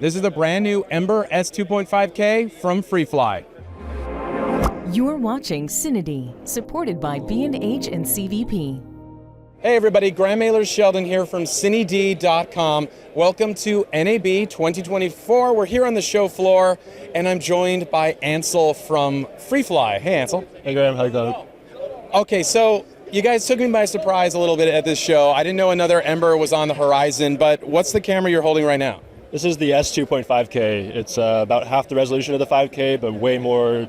This is the brand new Ember S2.5K from Freefly. You're watching CineD, supported by B&H and CVP. Hey everybody, Graham Mailer Sheldon here from CineD.com. Welcome to NAB 2024. We're here on the show floor, and I'm joined by Ansel from Freefly. Hey Ansel. Hey Graham, how you doing? Okay, so you guys took me by surprise a little bit at this show. I didn't know another Ember was on the horizon, but what's the camera you're holding right now? This is the S2.5K. It's about half the resolution of the 5K, but way more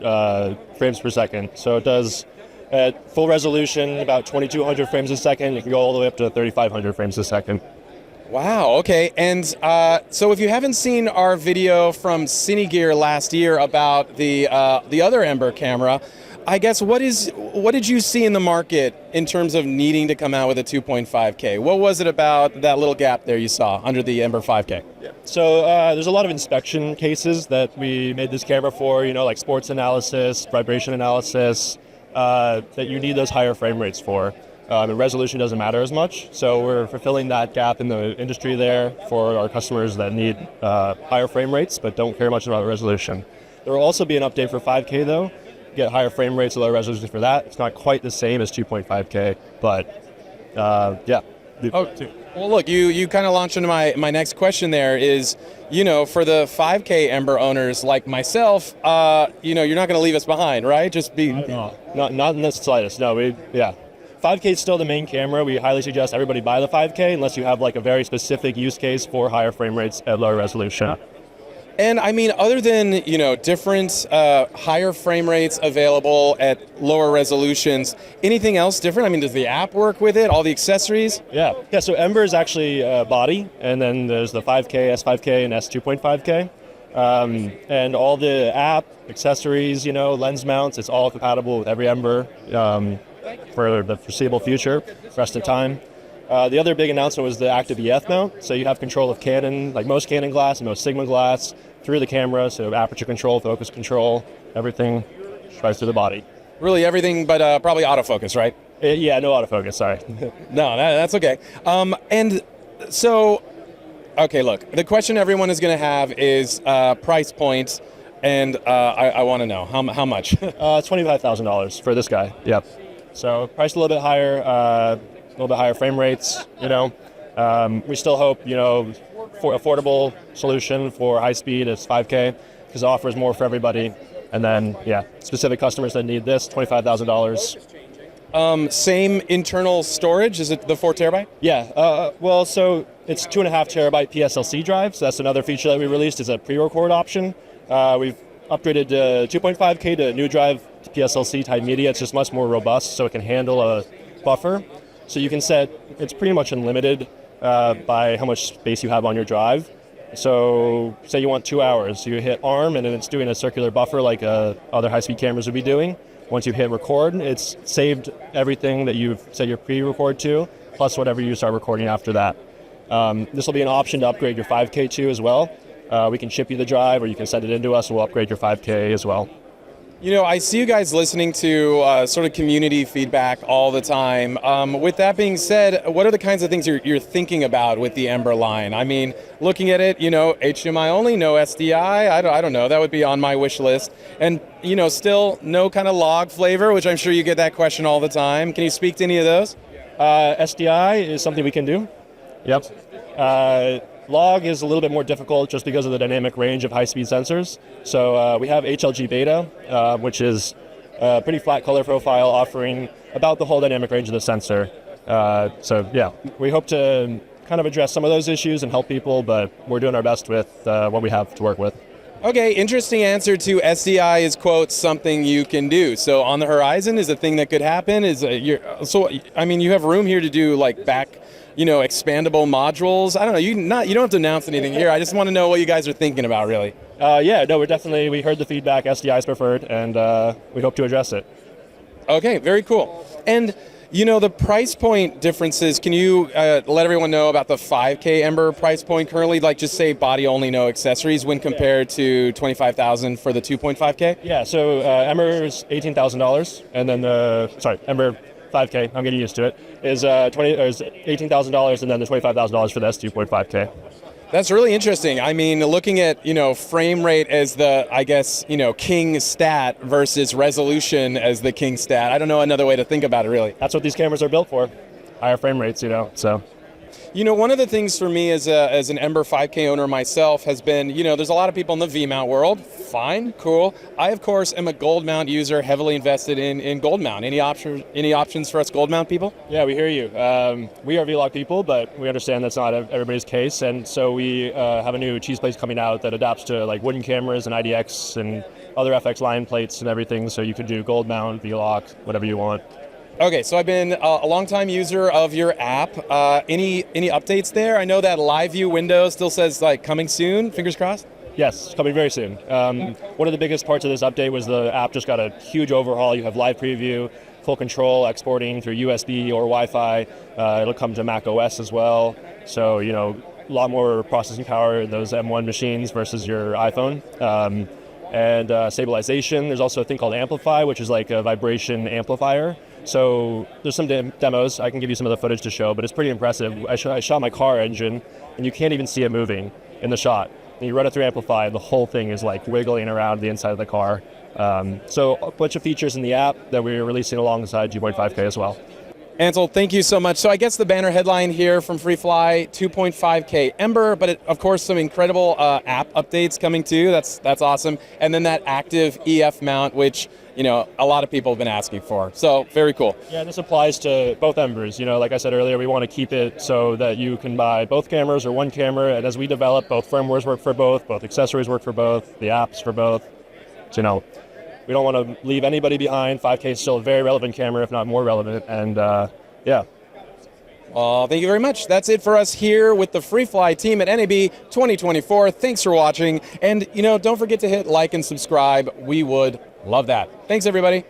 frames per second. So it does, at full resolution, about 2,200 frames a second. It can go all the way up to 3,500 frames a second. Wow, okay. And so if you haven't seen our video from CineGear last year about the other Ember camera, I guess what did you see in the market in terms of needing to come out with a 2.5K? What was it about that little gap there you saw under the Ember 5K? Yeah. So there's a lot of inspection cases that we made this camera for, like sports analysis, vibration analysis, that you need those higher frame rates for. And resolution doesn't matter as much, so we're fulfilling that gap in the industry there for our customers that need higher frame rates but don't care much about resolution. There will also be an update for 5K though. Get higher frame rates, lower resolution for that. It's not quite the same as 2.5K, but yeah. Oh, well, look, you kind of launched into my next question there is, for the 5K Ember owners like myself, you're not going to leave us behind, right? Just be... No, not in the slightest. No, 5K is still the main camera. We highly suggest everybody buy the 5K unless you have like a very specific use case for higher frame rates at lower resolution. And I mean, other than, different higher frame rates available at lower resolutions, anything else different? I mean, does the app work with it? All the accessories? Yeah, so Ember is actually body, and then there's the 5K, S5K, and S2.5K. And all the app, accessories, lens mounts, it's all compatible with every Ember for the foreseeable future, for the rest of the time. The other big announcement was the active EF mount. So you have control of Canon, like most Canon glass and most Sigma glass, through the camera. So aperture control, focus control, everything right through the body. Really everything but probably autofocus, right? Yeah, no autofocus, sorry. No, that's okay. And so, okay, look, the question everyone is going to have is price point, and I want to know, how much? $25,000 for this guy, yep. So price a little bit higher. A little bit higher frame rates, We still hope, for affordable solution for high speed is 5K because it offers more for everybody. And then, specific customers that need this, $25,000. Same internal storage? Is it the 4 terabyte? Yeah. Well, so it's 2.5 terabyte PSLC drive. So that's another feature that we released is a pre-record option. We've upgraded 2.5K to a new drive to PSLC type media. It's just much more robust, so it can handle a buffer. So you can set, it's pretty much unlimited by how much space you have on your drive. So say you want 2 hours, you hit ARM and then it's doing a circular buffer like other high-speed cameras would be doing. Once you hit record, it's saved everything that you've set your pre-record to, plus whatever you start recording after that. This will be an option to upgrade your 5K to as well. We can ship you the drive or you can send it into us and we'll upgrade your 5K as well. I see you guys listening to sort of community feedback all the time. With that being said, what are the kinds of things you're thinking about with the Ember line? I mean, looking at it, HDMI only, no SDI, I don't know, that would be on my wish list. And, still no kind of log flavor, which I'm sure you get that question all the time. Can you speak to any of those? SDI is something we can do. Yep. Log is a little bit more difficult just because of the dynamic range of high-speed sensors. So we have HLG beta, which is a pretty flat color profile offering about the whole dynamic range of the sensor. We hope to kind of address some of those issues and help people, but we're doing our best with what we have to work with. Okay, interesting answer to SDI is, quote, something you can do. So on the horizon is a thing that could happen. You have room here to do like back, expandable modules. I don't know. You don't have to announce anything here. I just want to know what you guys are thinking about, really. We heard the feedback. SDI is preferred, and we hope to address it. Okay, very cool. And the price point differences, can you let everyone know about the 5K Ember price point currently? Like just say body only, no accessories when compared to $25,000 for the 2.5K? Yeah, so Ember is $18,000, and then Ember 5K, I'm getting used to it, is $18,000, and then the $25,000 for the S2.5K. That's really interesting. I mean, looking at, frame rate as the, I guess, king stat versus resolution as the king stat. I don't know another way to think about it, really. That's what these cameras are built for. Higher frame rates, so. One of the things for me as an Ember 5K owner myself has been, there's a lot of people in the V-mount world. Fine, cool. I, of course, am a gold mount user, heavily invested in gold mount. Any options for us gold mount people? Yeah, we hear you. We are V-Log people, but we understand that's not everybody's case. And so we have a new cheese plate coming out that adapts to like wooden cameras and IDX and other FX line plates and everything. So you can do gold mount, V-Log, whatever you want. Okay, so I've been a long-time user of your app. Any updates there? I know that live view window still says like coming soon. Fingers crossed. Yes, coming very soon. One of the biggest parts of this update was the app just got a huge overhaul. You have live preview, full control, exporting through USB or Wi-Fi. It'll come to Mac OS as well. So a lot more processing power in those M1 machines versus your iPhone. And stabilization. There's also a thing called Amplify, which is like a vibration amplifier. So there's some demos. I can give you some of the footage to show, but it's pretty impressive. I shot my car engine, and you can't even see it moving in the shot. And you run it through Amplify, and the whole thing is like wiggling around the inside of the car. So a bunch of features in the app that we're releasing alongside 2.5K as well. Ansel, thank you so much. So I guess the banner headline here from Freefly, 2.5K Ember, but of course some incredible app updates coming too. That's awesome. And then that active EF mount, which a lot of people have been asking for. So very cool. Yeah, this applies to both Embers. Like I said earlier, we want to keep it so that you can buy both cameras or one camera. And as we develop, both firmwares work for both accessories work for both, the apps for both. So we don't want to leave anybody behind. 5K is still a very relevant camera, if not more relevant. And yeah. Thank you very much. That's it for us here with the Freefly team at NAB 2024. Thanks for watching. And, don't forget to hit like and subscribe. We would love that. Thanks, everybody.